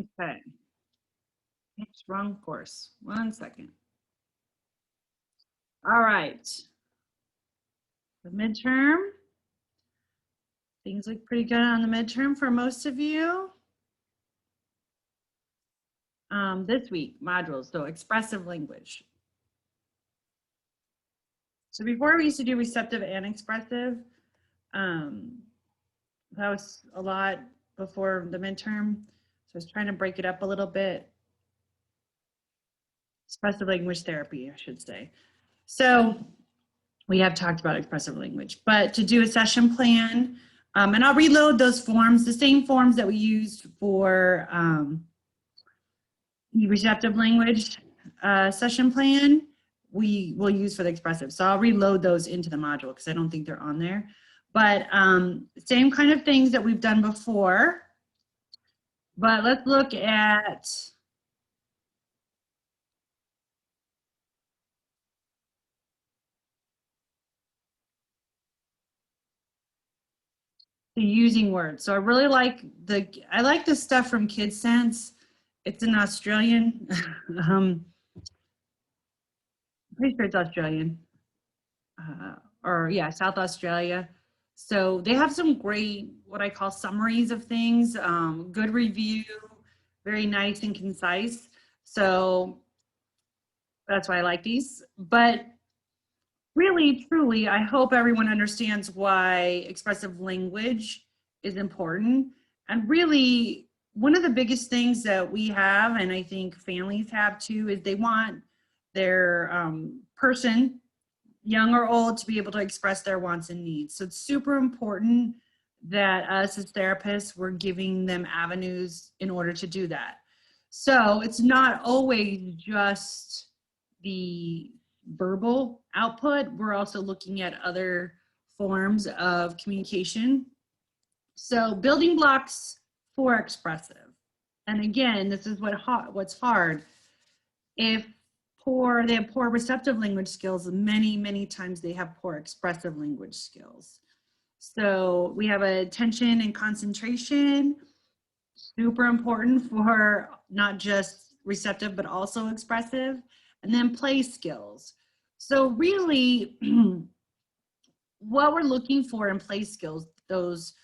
Okay. Oops, wrong course. 1 second. All right. The midterm. Things look pretty good on the midterm for most of you. This week, modules, so expressive language. So before we used to do receptive and expressive. That was a lot before the midterm. So I was trying to break it up a little bit. Expressive language therapy, I should say. So we have talked about expressive language, but to do a session plan, and I'll reload those forms, the same forms that we used for the receptive language session plan, we will use for the expressive. So I'll reload those into the module because I don't think they're on there. But same kind of things that we've done before. But let's look at the using words. So I really like the stuff from Kid Sense. It's an Australian. Pretty sure it's Australian. Or yeah, South Australia. So they have some great, what I call summaries of things, good review, very nice and concise. So that's why I like these. But really, truly, I hope everyone understands why expressive language is important. And really, one of the biggest things that we have, and I think families have too, is they want their person, young or old, to be able to express their wants and needs. So it's super important that us as therapists, we're giving them avenues in order to do that. So it's not always just the verbal output. We're also looking at other forms of communication. So building blocks for expressive. And again, this is what's hard. If they have poor receptive language skills, many times they have poor expressive language skills. So we have attention and concentration, super important for not just receptive, but also expressive. And then play skills. So really, what we're looking for in play skills, those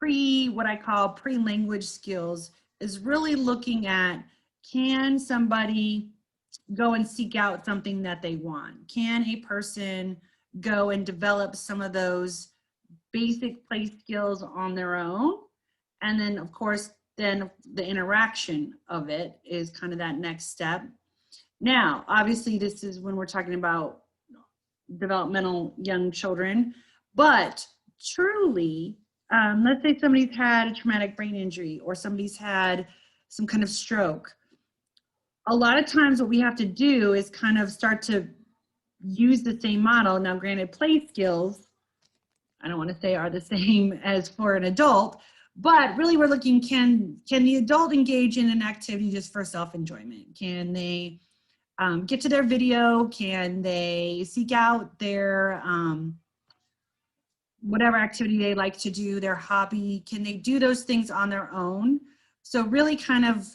what I call pre-language skills, is really looking at, can somebody go and seek out something that they want? Can a person go and develop some of those basic play skills on their own? And then of course, then the interaction of it is kind of that next step. Now, obviously this is when we're talking about developmental young children, but truly, let's say somebody's had a traumatic brain injury or somebody's had some kind of stroke. A lot of times what we have to do is kind of start to use the same model. Now, granted, play skills, I don't want to say are the same as for an adult, but really we're looking, can the adult engage in an activity just for self-enjoyment? Can they get to their video? Can they seek out their whatever activity they like to do, their hobby? Can they do those things on their own? So really kind of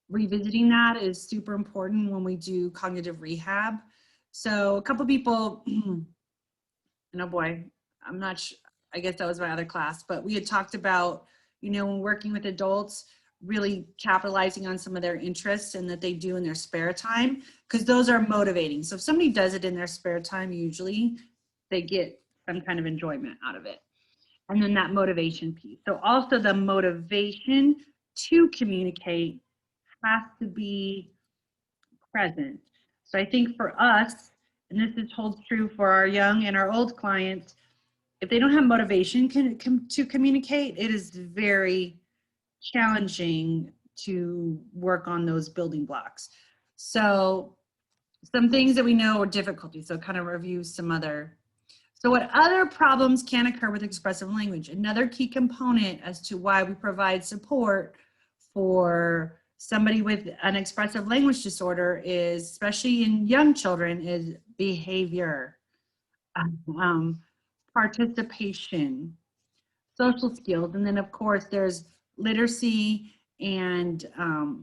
revisiting that is super important when we do cognitive rehab. So a couple people, and oh boy, I'm not sure, I guess that was my other class, but we had talked about, you know, when working with adults, really capitalizing on some of their interests and that they do in their spare time, because those are motivating. So if somebody does it in their spare time, usually they get some kind of enjoyment out of it. And then that motivation piece. So also the motivation to communicate has to be present. So I think for us, and this holds true for our young and our old clients, if they don't have motivation to communicate, it is very challenging to work on those building blocks. So some things that we know are difficulties, so kind of review some other. So what other problems can occur with expressive language? Another key component as to why we provide support for somebody with an expressive language disorder is, especially in young children, is behavior, participation, social skills, and then of course there's literacy and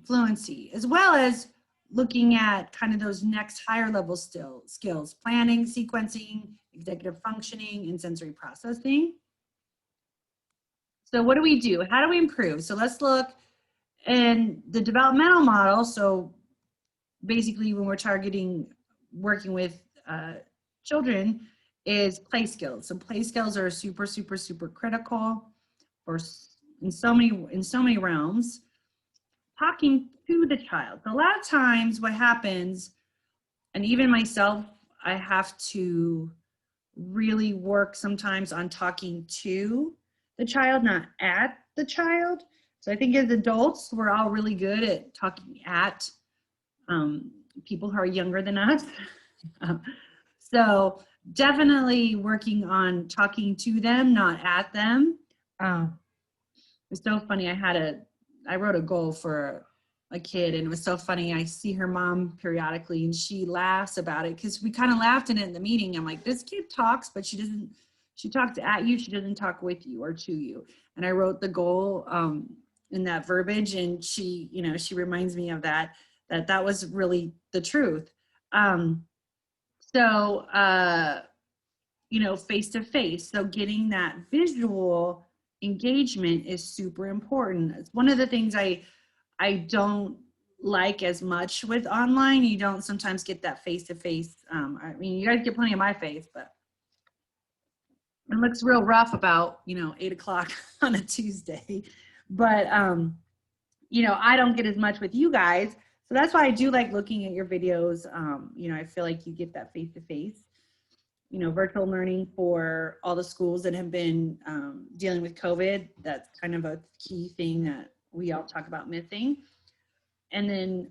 fluency, as well as looking at kind of those next higher level skills, planning, sequencing, executive functioning, and sensory processing. So what do we do? How do we improve? So let's look in the developmental model. So basically when we're targeting working with children is play skills. So play skills are super, super, super critical for in so many realms. Talking to the child. So a lot of times what happens, and even myself, I have to really work sometimes on talking to the child, not at the child. So I think as adults, we're all really good at talking at people who are younger than us. So definitely working on talking to them, not at them. It's so funny. I wrote a goal for a kid, and it was so funny. I see her mom periodically, and she laughs about it because we kind of laughed in it in the meeting. I'm like, this kid talks, but she talks at you. She doesn't talk with you or to you. And I wrote the goal in that verbiage, and she reminds me of that was really the truth. Face to face. So getting that visual engagement is super important. It's one of the things I don't like as much with online. You don't sometimes get that face to face. I mean, you guys get plenty of my face, but it looks real rough about 8 o'clock on a Tuesday. But I don't get as much with you guys. So that's why I do like looking at your videos. I feel like you get that face to face. Virtual learning for all the schools that have been dealing with COVID. That's kind of a key thing that we all talk about missing. And then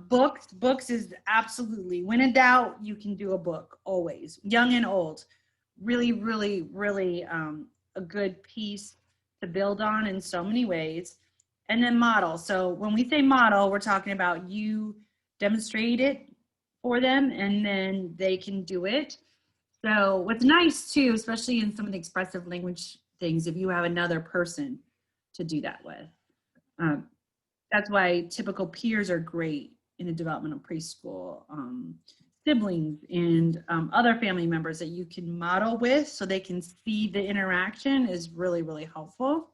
books is absolutely, when in doubt, you can do a book always, young and old. Really, really, really a good piece to build on in so many ways. And then model. So when we say model, we're talking about you demonstrate it for them and then they can do it. So what's nice too, especially in some of the expressive language things, if you have another person to do that with. That's why typical peers are great in a developmental preschool. Siblings and other family members that you can model with so they can see the interaction is really, really helpful.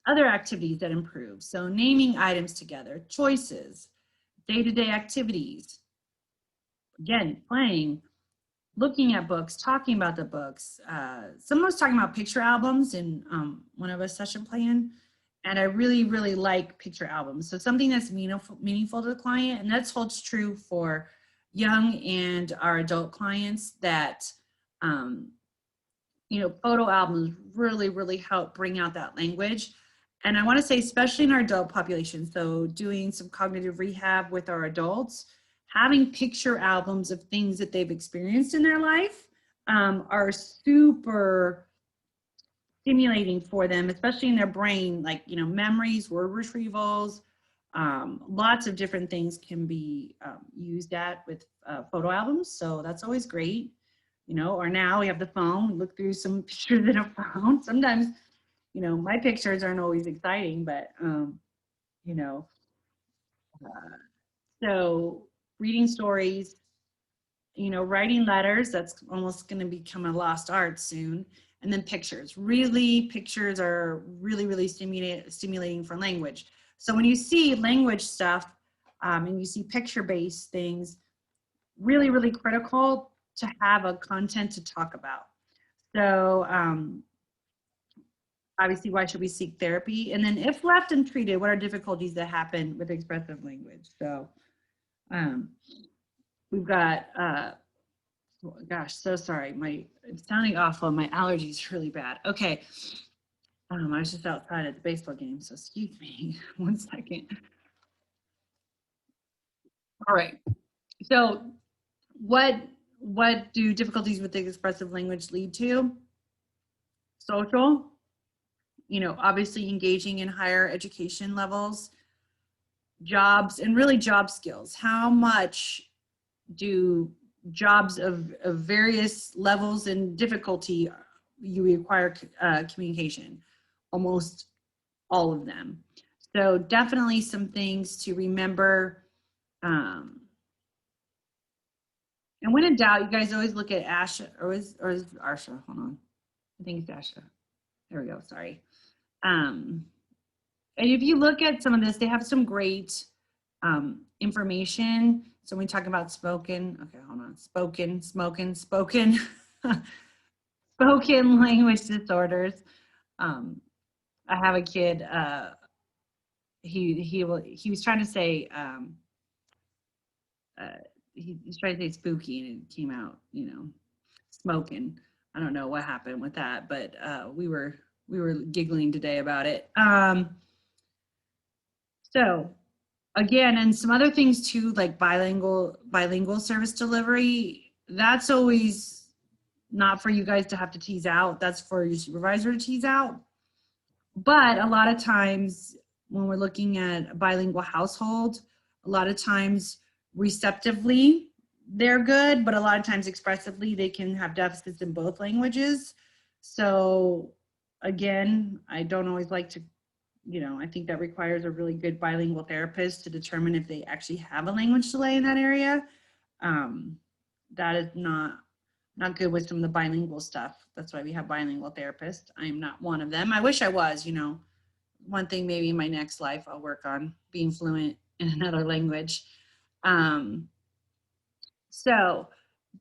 Other activities that improve. So naming items together, choices, day-to-day activities, again, playing, looking at books, talking about the books. Someone was talking about picture albums in one of us session plan, and I really, really like picture albums. So something that's meaningful to the client, and that holds true for young and our adult clients that, photo albums really, really help bring out that language. And I want to say, especially in our adult population, so doing some cognitive rehab with our adults, having picture albums of things that they've experienced in their life are super stimulating for them, especially in their brain, like, memories, word retrievals, lots of different things can be used with photo albums. So that's always great, or now we have the phone, we look through some pictures in a phone. Sometimes, my pictures aren't always exciting, but, so reading stories, writing letters, that's almost going to become a lost art soon. And then pictures. Really, pictures are really, really stimulating for language. So when you see language stuff and you see picture-based things, really, really critical to have a content to talk about. So obviously, why should we seek therapy? And then if left untreated, what are difficulties that happen with expressive language? So we've got, gosh, so sorry. It's sounding awful. My allergies really bad. Okay. I was just outside at the baseball game, so excuse me 1 second. All right. So what do difficulties with the expressive language lead to? Social, obviously engaging in higher education levels, jobs, and really job skills. How much do jobs of various levels and difficulty you require communication, almost all of them. So definitely some things to remember. And when in doubt, you guys always look at ASHA, or is ARSHA, hold on. I think it's ASHA. There we go, sorry. And if you look at some of this, they have some great information. So when we talk about spoken, okay, hold on, spoken language disorders. I have a kid, he was trying to say, he's trying to say spooky and it came out, you know, smoking. I don't know what happened with that, but we were giggling today about it. So again, and some other things too, like bilingual service delivery, that's always not for you guys to have to tease out. That's for your supervisor to tease out. But a lot of times when we're looking at a bilingual household, a lot of times receptively, they're good, but a lot of times expressively, they can have deficits in both languages. So again, I don't always like to, you know, I think that requires a really good bilingual therapist to determine if they actually have a language delay in that area. That is not good with some of the bilingual stuff. That's why we have bilingual therapists. I am not one of them. I wish I was, you know. One thing maybe in my next life I'll work on being fluent in another language. So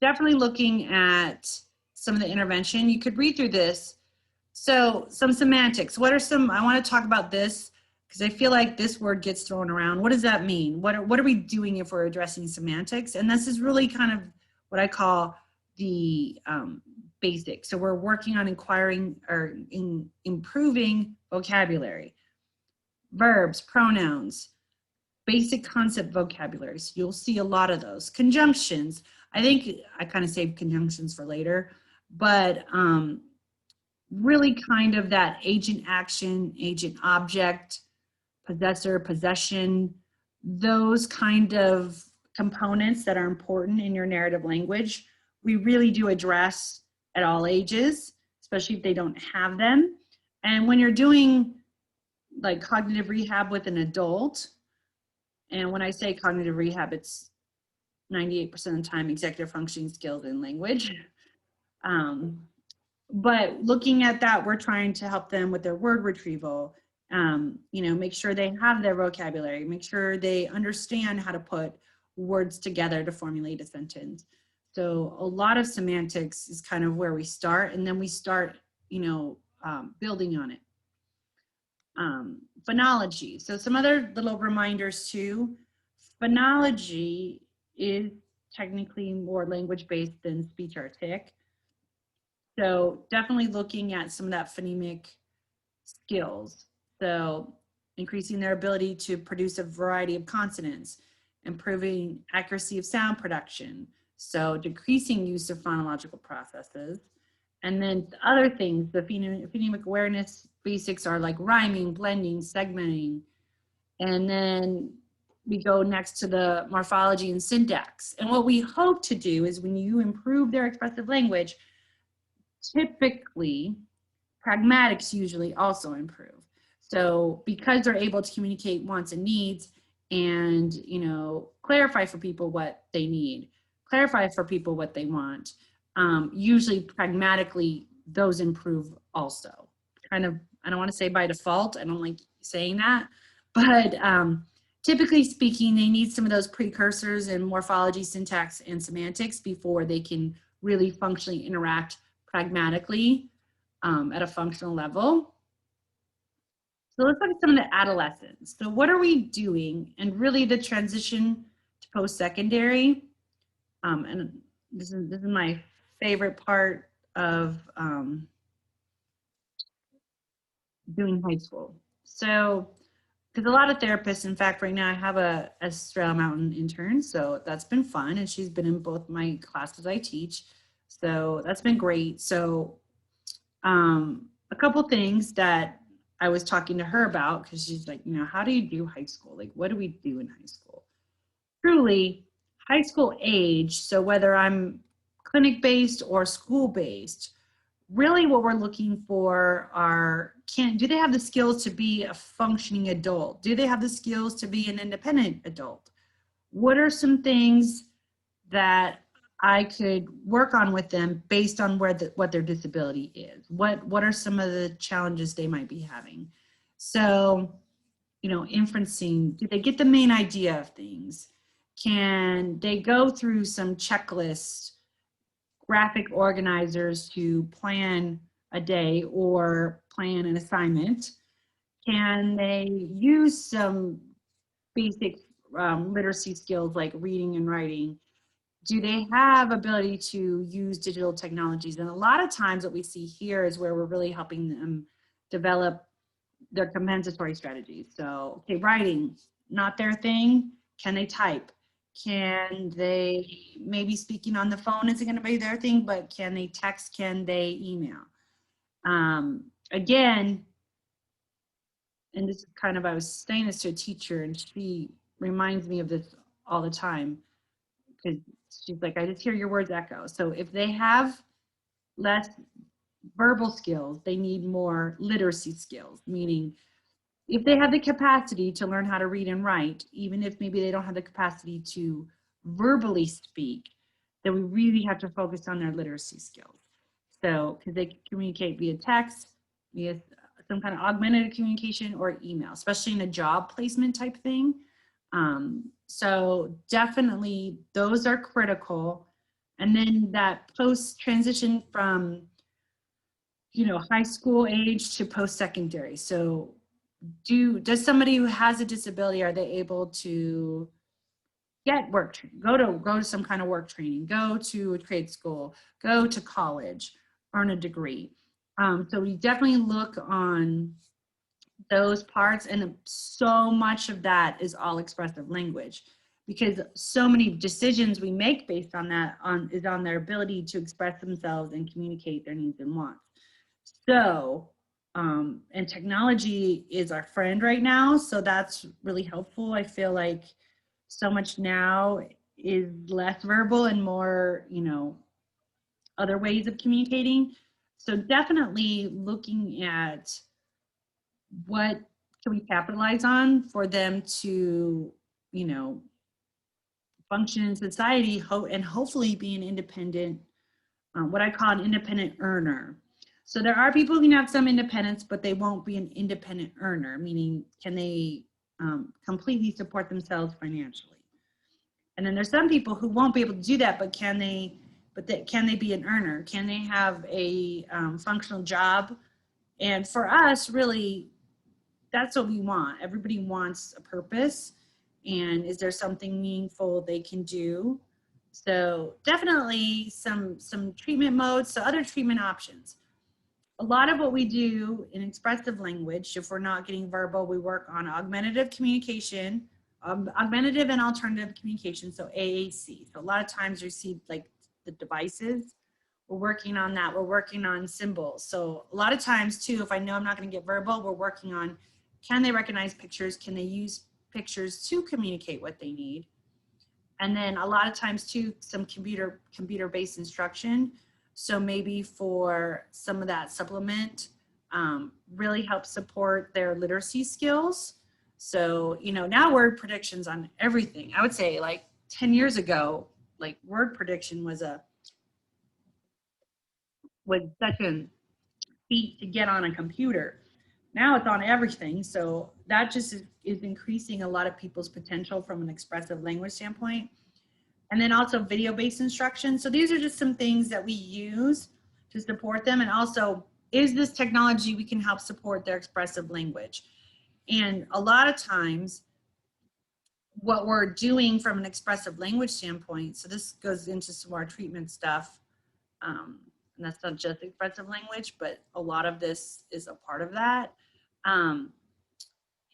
definitely looking at some of the intervention. You could read through this. So some semantics. What are some, I want to talk about this because I feel like this word gets thrown around. What does that mean? What are we doing if we're addressing semantics? And this is really kind of what I call the basics. So we're working on inquiring or improving vocabulary, verbs, pronouns, basic concept vocabularies. You'll see a lot of those. Conjunctions. I think I kind of saved conjunctions for later, but really kind of that agent action, agent object, possessor, possession, those kind of components that are important in your narrative language, we really do address at all ages, especially if they don't have them. And when you're doing like cognitive rehab with an adult, and when I say cognitive rehab, it's 98% of the time executive functioning skills and language. But looking at that, we're trying to help them with their word retrieval, you know, make sure they have their vocabulary, make sure they understand how to put words together to formulate a sentence. So a lot of semantics is kind of where we start, and then we start, you know, building on it. Phonology. So some other little reminders too. Phonology is technically more language-based than speech-artic. So definitely looking at some of that phonemic skills. So increasing their ability to produce a variety of consonants, improving accuracy of sound production. So decreasing use of phonological processes. And then other things, the phonemic awareness basics are like rhyming, blending, segmenting. And then we go next to the morphology and syntax. And what we hope to do is when you improve their expressive language, typically pragmatics usually also improve. So because they're able to communicate wants and needs and, you know, clarify for people what they need, clarify for people what they want, usually pragmatically those improve also. Kind of, I don't want to say by default, I don't like saying that, but typically speaking, they need some of those precursors in morphology, syntax, and semantics before they can really functionally interact pragmatically at a functional level. So let's look at some of the adolescents. So what are we doing? And really the transition to post-secondary, and this is my favorite part of doing high school. So, because a lot of therapists, in fact, right now I have a Estrella Mountain intern, so that's been fun, and she's been in both my classes I teach, so that's been great. So a couple things that I was talking to her about, because she's like, you know, how do you do high school? Like, what do we do in high school? Truly, high school age, so whether I'm clinic-based or school-based, really what we're looking for are, do they have the skills to be a functioning adult? Do they have the skills to be an independent adult? What are some things that I could work on with them based on what their disability is? What are some of the challenges they might be having? So, you know, inferencing, do they get the main idea of things? Can they go through some checklists, graphic organizers to plan a day or plan an assignment? Can they use some basic literacy skills like reading and writing? Do they have ability to use digital technologies? And a lot of times what we see here is where we're really helping them develop their compensatory strategies. So, okay, writing, not their thing. Can they type? Can they, maybe speaking on the phone isn't going to be their thing, but can they text? Can they email? Again, and this is kind of, I was saying this to a teacher and she reminds me of this all the time, because she's like, I just hear your words echo. So if they have less verbal skills, they need more literacy skills, meaning if they have the capacity to learn how to read and write, even if maybe they don't have the capacity to verbally speak, then we really have to focus on their literacy skills. So, because they can communicate via text, via some kind of augmented communication or email, especially in a job placement type thing. So definitely those are critical. And then that post transition from, you know, high school age to post-secondary. So does somebody who has a disability, are they able to get work, go to some kind of work training, go to a trade school, go to college, earn a degree? So we definitely look on those parts, and so much of that is all expressive language, because so many decisions we make based on that is on their ability to express themselves and communicate their needs and wants. So and technology is our friend right now, so that's really helpful. I feel like so much now is less verbal and more, you know, other ways of communicating. So definitely looking at what can we capitalize on for them to, you know, function in society and hopefully be an independent, what I call an independent earner. So there are people who can have some independence, but they won't be an independent earner, meaning can they completely support themselves financially? And then there's some people who won't be able to do that, but can they be an earner? Can they have a functional job? And for us, really, that's what we want. Everybody wants a purpose, and is there something meaningful they can do? So definitely some treatment modes, so other treatment options. A lot of what we do in expressive language, if we're not getting verbal, we work on augmentative communication, augmentative and alternative communication, so AAC. So a lot of times you see like the devices, we're working on that. We're working on symbols. So a lot of times too, if I know I'm not going to get verbal, we're working on, can they recognize pictures? Can they use pictures to communicate what they need? And then a lot of times too, some computer-based instruction. So maybe for some of that supplement, really help support their literacy skills. So, you know, now word predictions on everything. I would say like 10 years ago, like word prediction was such a feat to get on a computer. Now it's on everything. So that just is increasing a lot of people's potential from an expressive language standpoint. And then also video-based instruction. So these are just some things that we use to support them. And also, is this technology we can help support their expressive language? And a lot of times, what we're doing from an expressive language standpoint, so this goes into some more treatment stuff, and that's not just expressive language, but a lot of this is a part of that,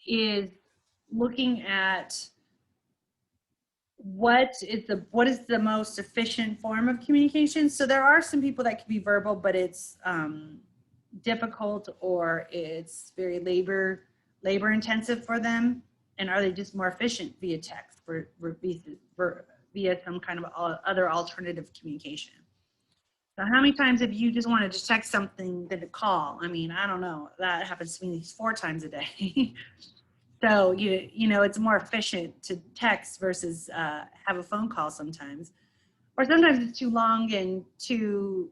is looking at what is the most efficient form of communication. So there are some people that can be verbal, but it's difficult, or it's very labor intensive for them. And are they just more efficient via text via some kind of other alternative communication? So how many times have you just wanted to check something than to call? I mean, I don't know. That happens to me 4 times a day. So you know, it's more efficient to text versus have a phone call sometimes. Or sometimes it's too long and too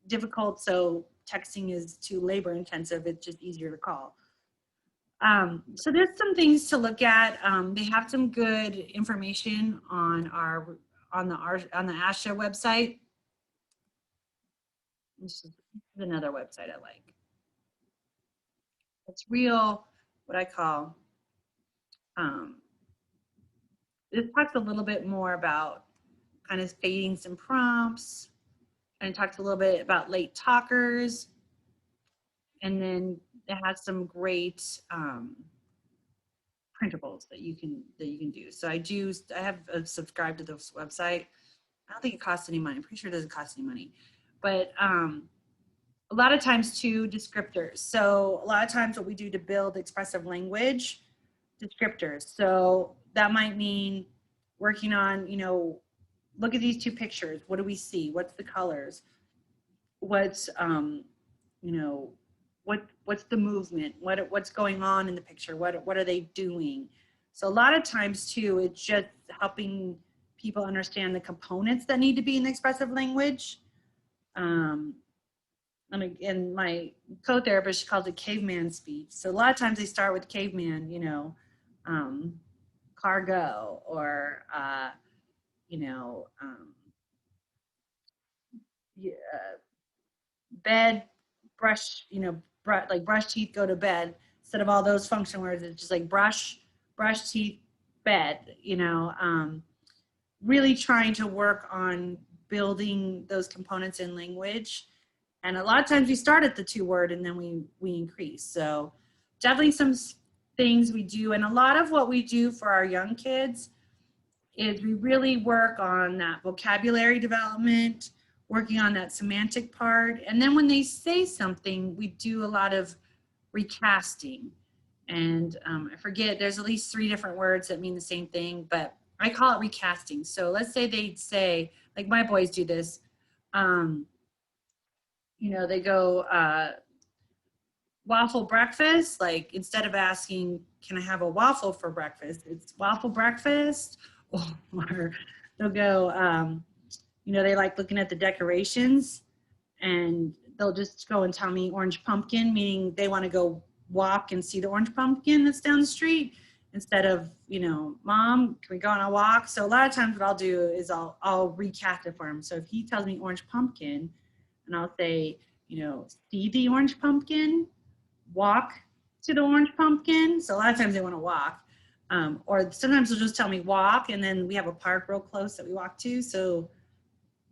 difficult, so texting is too labor intensive. It's just easier to call. So there's some things to look at. They have some good information on on the ASHA website. This is another website I like. It's real, what I call, this talks a little bit more about kind of fading some prompts, and it talks a little bit about late talkers, and then it has some great printables that you can do. So I have subscribed to this website. I don't think it costs any money. I'm pretty sure it doesn't cost any money, but a lot of times too, descriptors. So a lot of times what we do to build expressive language, descriptors. So that might mean working on, you know, look at these 2 pictures. What do we see? What's the colors? What's, you know, what's the movement? What's going on in the picture? What are they doing? So a lot of times too, it's just helping people understand the components that need to be in the expressive language. And my co-therapist, she calls it caveman speech. So a lot of times they start with caveman, you know, cargo, or, you know, yeah, bed, brush, you know, like brush teeth, go to bed, instead of all those function words. It's just like brush teeth, bed, you know, really trying to work on building those components in language. And a lot of times we start at the 2-word and then we increase. So definitely some things we do. And a lot of what we do for our young kids is we really work on that vocabulary development, working on that semantic part. And then when they say something, we do a lot of recasting. And I forget, there's at least 3 different words that mean the same thing, but I call it recasting. So let's say they'd say, like my boys do this, you know, they go, waffle breakfast, like instead of asking, can I have a waffle for breakfast? It's waffle breakfast. Or they'll go, you know, they like looking at the decorations, and they'll just go and tell me orange pumpkin, meaning they want to go walk and see the orange pumpkin that's down the street, instead of, you know, Mom, can we go on a walk? So a lot of times what I'll do is I'll recast it for him. So if he tells me orange pumpkin, and I'll say, you know, see the orange pumpkin, walk to the orange pumpkin. So a lot of times they want to walk. Or sometimes they'll just tell me walk, and then we have a park real close that we walk to. So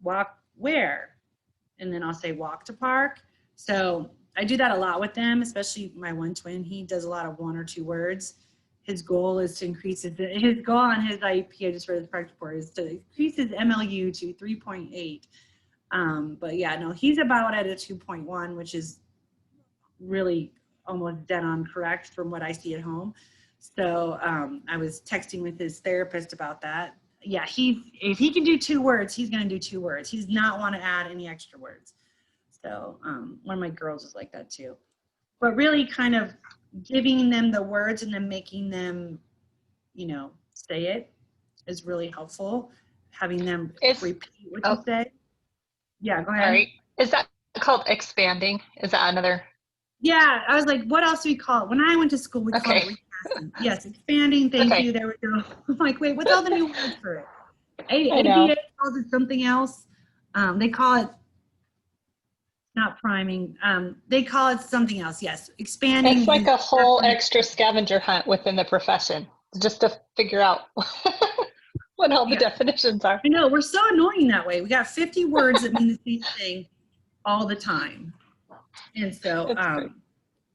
walk where? And then I'll say walk to park. So I do that a lot with them, especially my one twin. He does a lot of 1 or 2 words. His goal is to increase his goal on his IEP, I just read his practice report, is to increase his MLU to 3.8. But yeah, no, he's about at a 2.1, which is really almost dead on correct from what I see at home. So I was texting with his therapist about that. Yeah, if he can do 2 words, he's going to do 2 words. He does not want to add any extra words. So one of my girls is like that too. But really kind of giving them the words and then making them, you know, say it is really helpful. Having them repeat what you say. Yeah, go ahead. All right. Is that called expanding? Is that another? Yeah, I was like, what else do we call it? When I went to school, we called it recasting. Yes, expanding, thank you, there we go. I'm like, wait, what's all the new words for it? ABA calls it something else. They call it, not priming, they call it something else, yes. Expanding. It's like a whole extra scavenger hunt within the profession, just to figure out what all the definitions are. I know, we're so annoying that way. We got 50 words that mean the same thing all the time. And so,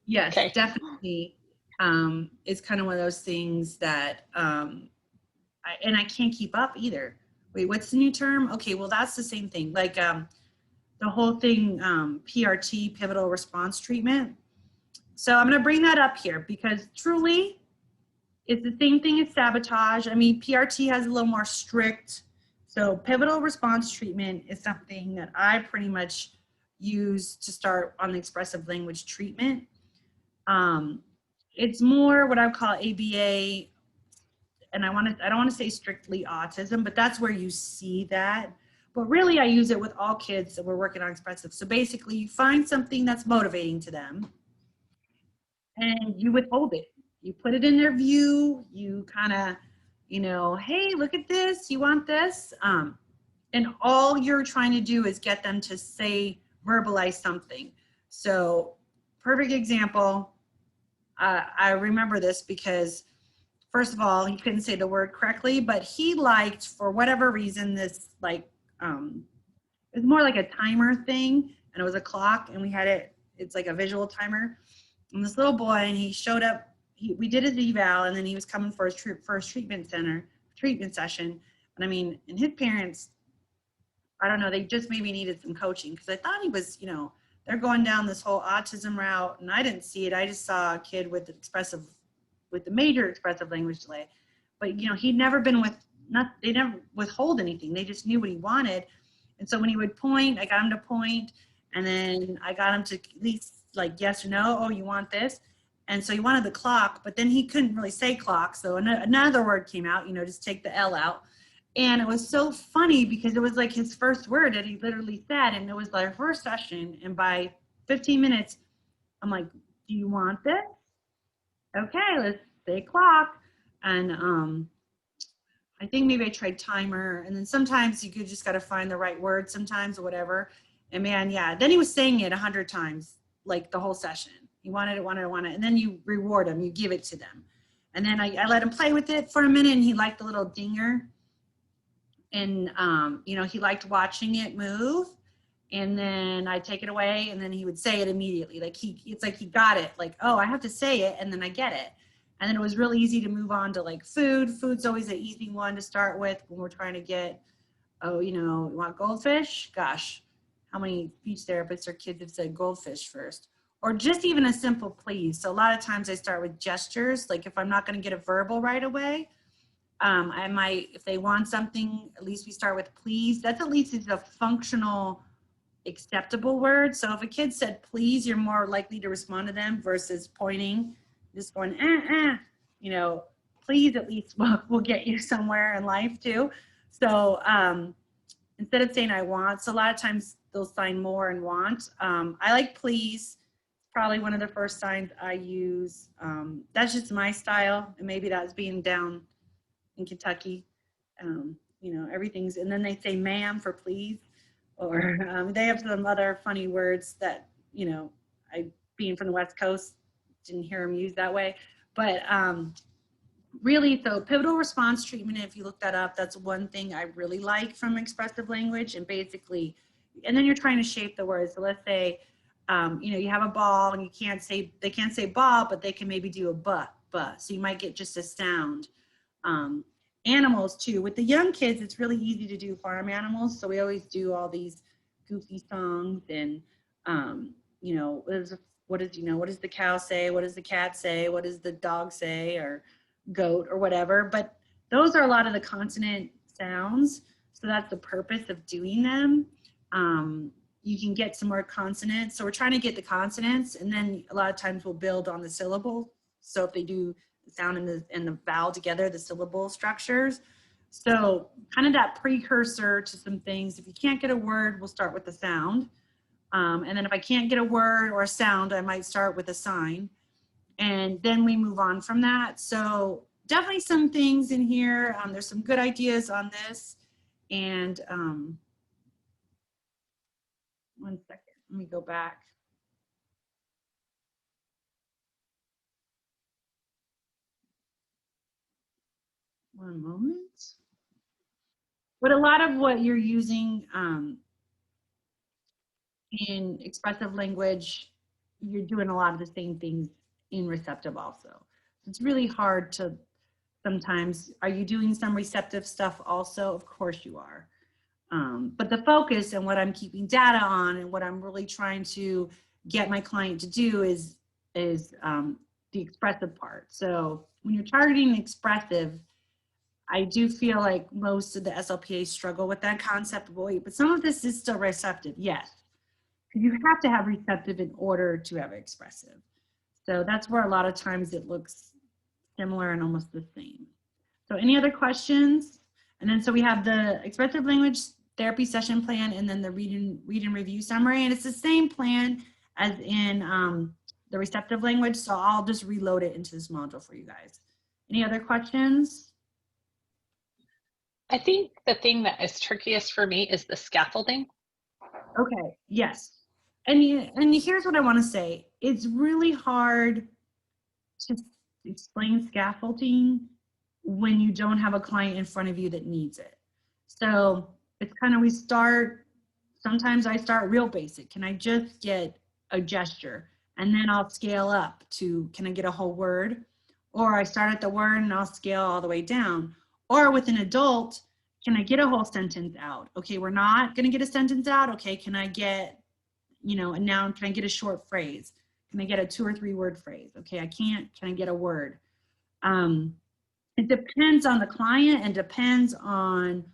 yes, definitely, it's kind of one of those things that, I can't keep up either. Wait, what's the new term? Okay, well, that's the same thing. Like the whole thing, PRT, pivotal response treatment. So I'm going to bring that up here because truly, it's the same thing as sabotage. I mean, PRT has a little more strict So pivotal response treatment is something that I pretty much use to start on the expressive language treatment. Um, it's more what I would call ABA, and I don't want to say strictly autism, but that's where you see that. But really, I use it with all kids that we're working on expressive. So basically, you find something that's motivating to them, and you withhold it. You put it in their view. You kind of, hey, look at this. You want this? And all you're trying to do is get them to say, verbalize something. So, perfect example. I remember this because, first of all, he couldn't say the word correctly, but he liked, for whatever reason, this it was more like a timer thing, and it was a clock, and we had it. It's like a visual timer. And this little boy, and he showed up. We did his eval, and then he was coming for his first treatment session. And I mean, and his parents, I don't know, they just maybe needed some coaching, because I thought he was, they're going down this whole autism route, and I didn't see it. I just saw a kid with the major expressive language delay. But he'd never been they never withhold anything. They just knew what he wanted. And so when he would point, I got him to point, and then I got him to at least like yes or no. Oh, you want this? And so he wanted the clock, but then he couldn't really say clock. So another word came out, just take the L out. And it was so funny because it was like his first word that he literally said, and it was our first session. And by 15 minutes, I'm like, do you want this? Okay, let's say clock. And I think maybe I tried timer, and then sometimes you could just got to find the right word sometimes or whatever. And man, yeah, then he was saying it 100 times, like the whole session. He wanted it. And then you reward him, you give it to them. And then I let him play with it for a minute, and he liked the little dinger. And, he liked watching it move. And then I take it away, and then he would say it immediately. Like it's like he got it. Like, oh, I have to say it, and then I get it. And then it was really easy to move on to like food. Food's always an easy one to start with when we're trying to get, you want goldfish? Gosh, how many speech therapists or kids have said goldfish first? Or just even a simple please. So a lot of times I start with gestures. Like if I'm not going to get a verbal right away, I might, if they want something, at least we start with please. That's at least is a functional, acceptable word. So if a kid said please, you're more likely to respond to them versus pointing, just going please at least will get you somewhere in life too. So instead of saying I want, so a lot of times they'll sign more and want. I like please, probably one of the first signs I use. That's just my style, and maybe that's being down in Kentucky. Everything's, and then they say ma'am for please, or they have some other funny words that, I, being from the West Coast, didn't hear them used that way. But really, so pivotal response treatment, if you look that up, that's one thing I really like from expressive language. And basically, and then you're trying to shape the words. So let's say, you have a ball, and they can't say ball, but they can maybe do a but. So you might get just a sound. Animals too. With the young kids, it's really easy to do farm animals. So we always do all these goofy songs, and what does the cow say? What does the cat say? What does the dog say? Or goat or whatever. But those are a lot of the consonant sounds. So that's the purpose of doing them. You can get some more consonants. So we're trying to get the consonants, and then a lot of times we'll build on the syllable. So if they do the sound and the vowel together, the syllable structures. So kind of that precursor to some things. If you can't get a word, we'll start with the sound. And then if I can't get a word or a sound, I might start with a sign. And then we move on from that. So definitely some things in here. There's some good ideas on this. And one second, let me go back. One moment. But a lot of what you're using in expressive language, you're doing a lot of the same things in receptive also. So it's really hard to sometimes, are you doing some receptive stuff also? Of course you are. But the focus and what I'm keeping data on and what I'm really trying to get my client to do is the expressive part. So when you're targeting expressive, I do feel like most of the SLPAs struggle with that concept of wait, but some of this is still receptive, yes. You have to have receptive in order to have expressive. So that's where a lot of times it looks similar and almost the same. So any other questions? And then so we have the expressive language therapy session plan and then the read and review summary. And it's the same plan as in the receptive language. So I'll just reload it into this module for you guys. Any other questions? I think the thing that is trickiest for me is the scaffolding. Okay, yes. And here's what I want to say. It's really hard to explain scaffolding when you don't have a client in front of you that needs it. So it's kind of, sometimes I start real basic. Can I just get a gesture? And then I'll scale up to, can I get a whole word? Or I start at the word and I'll scale all the way down. Or with an adult, can I get a whole sentence out? Okay, we're not gonna get a sentence out. Okay, can I get, a noun? Can I get a short phrase? Can I get a 2 or 3 word phrase? Okay, I can't, can I get a word? It depends on the client and depends on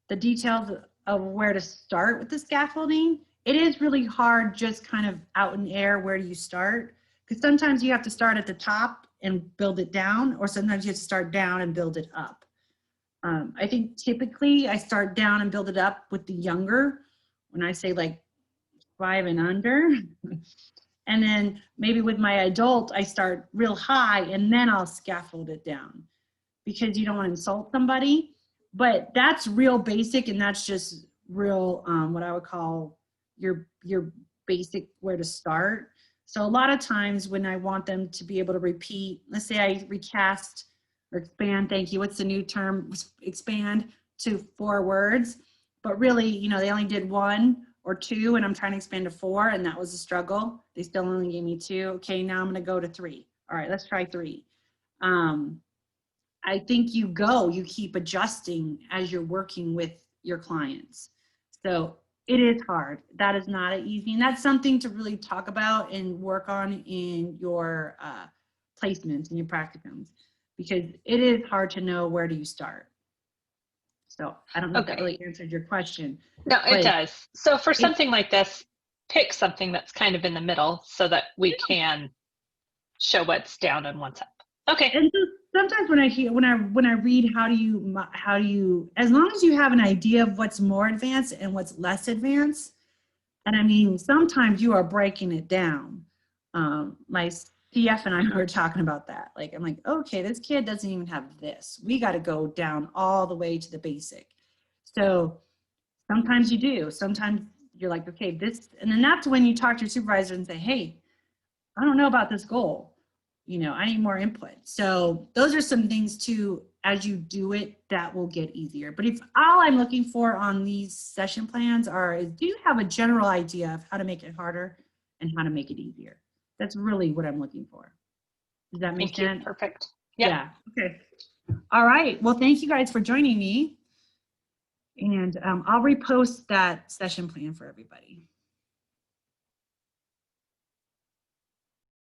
the details of where to start with the scaffolding. It is really hard just kind of out in air, where do you start? Because sometimes you have to start at the top and build it down, or sometimes you have to start down and build it up. I think typically I start down and build it up with the younger, when I say like 5 and under. And then maybe with my adult, I start real high and then I'll scaffold it down, because you don't want to insult somebody. But that's real basic, and that's just real what I would call your basic where to start. So a lot of times when I want them to be able to repeat, let's say I recast or expand, thank you, what's the new term, expand to 4 words, but really, they only did 1 or 2 and I'm trying to expand to 4, and that was a struggle. They still only gave me 2. Okay, now I'm going to go to 3. All right, let's try 3. I think you keep adjusting as you're working with your clients. So it is hard. That is not easy. And that's something to really talk about and work on in your placements and your practicums, because it is hard to know where do you start. So I don't know if that really answered your question. No, it does. So for something like this, pick something that's kind of in the middle so that we can show what's down and what's up. Okay. And so sometimes when I read, how do you, as long as you have an idea of what's more advanced and what's less advanced, and I mean, sometimes you are breaking it down. My CF and I were talking about that. Like, I'm like, okay, this kid doesn't even have this. We got to go down all the way to the basic. So sometimes you do. Sometimes you're like, okay, this, and then that's when you talk to your supervisor and say, hey, I don't know about this goal. I need more input. So those are some things too, as you do it, that will get easier. But if all I'm looking for on these session plans is, do you have a general idea of how to make it harder and how to make it easier? That's really what I'm looking for. Does that make sense? Perfect. Yep. Yeah. Okay. All right. Well, thank you guys for joining me. And I'll repost that session plan for everybody.